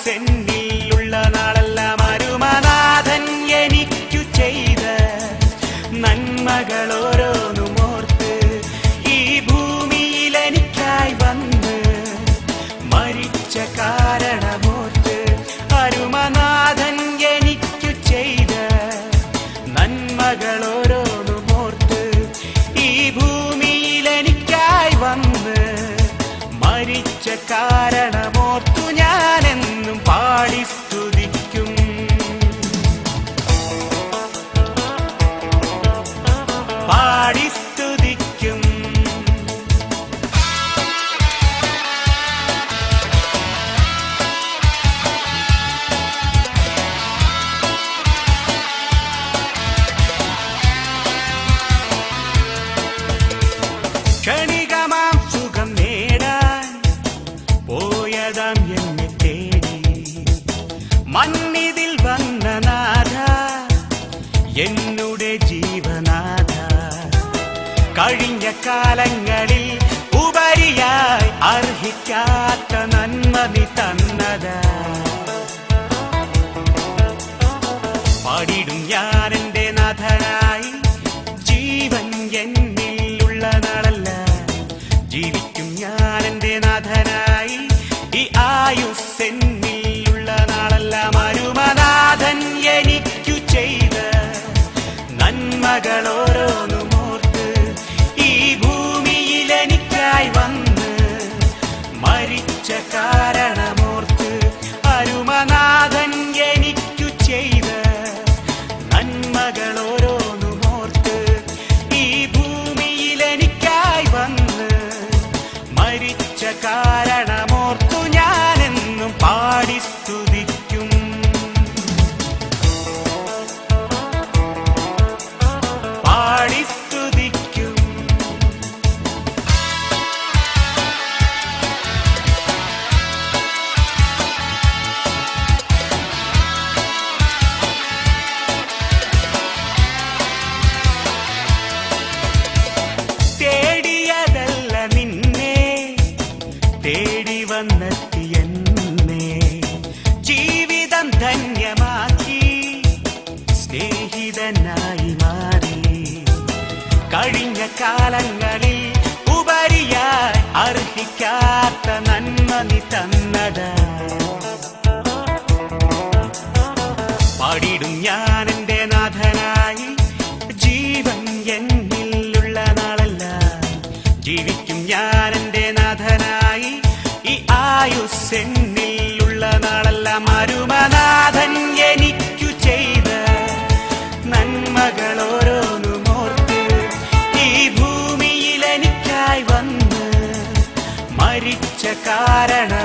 ആയുസ്സെന്നിലുള്ള നാളെല്ലാം അരുമനാഥൻ എനിക്കു ചെയ്ത നന്മകൾ ഓരോന്നും ഓർത്ത് ഈ ഭൂമിയിൽ എനിക്കായി വന്ന് മരിച്ച കാരണമോർത്ത് അരുമനാഥൻ എനിക്കു ചെയ്ത നന്മകൾ ഓരോന്നും ഓർത്ത് ഈ ഭൂമിയിൽ എനിക്കായി വന്ന് മരിച്ച കാരണമോർത്തു ഞാനെന്നും പാടി സ്തുതിക്കും. പാടി സ്തുതിക്കും. ക്ഷണികമാം സുഖം നേടാൻ പോയതാം എന്നെ തേടി മണ്ണിതിൽ വന്ന നാഥ എന്നുടെ ജീവനാഥ കഴിഞ്ഞ കാലങ്ങളിൽ ഉപരിയായി അർഹിക്കാത്ത നന്മ നീ തന്നതാ. പാടിടും ഞാൻ എൻ്റെ നാഥനായി ജീവൻ എന്നിലുള്ള നാളല്ല ജീവിക്കും ഞാൻ എൻ്റെ നാഥനായി ഈ ആയുസ്സെന്നിലുള്ള നാളെല്ലാം അരുമനാഥൻ എനിക്കു ചെയ്ത നന്മകൾ ഓരോന്നും ഓർത്ത് ഈ ഭൂമിയിൽ എനിക്കായി വന്ന് മരിച്ച കാരണമോർത്ത് അരുമനാഥൻ എനിക്കു ചെയ്ത നന്മകൾ ഓരോന്നും ഓർത്ത് ഈ ഭൂമിയിൽ എനിക്കായി വന്ന് മരിച്ച കാരണമോർത്തു ഞാനെന്നും പാടി സ്തുതിക്കും. പാടി സ്തുതിക്കും. തേടിയതല്ല നിന്നെ തേടി വന്നെത്തി എന്നെ ജീവിതം ധന്യമാക്കി സ്നേഹിതനായി മാറി കഴിഞ്ഞ കാലങ്ങളിൽ ഉപരിയായി അർഹിക്കാത്ത നന്മ നീ തന്നതാ. പാടിടും ഞാൻ എൻ്റെ നാഥനായി ജീവൻ എന്നിലുള്ള നാളല്ല ജീവിക്കും ഞാൻ എൻ്റെ നാഥനായി ഈ ആയുസ്സെന്നിലുള്ള നാളെല്ലാം അരുമനാഥൻ എനിക്കു ചെയ്ത നന്മകൾ ഓരോന്നും ഓർത്ത് ഈ ഭൂമിയിൽ എനിക്കായി വന്ന് മരിച്ച കാരണം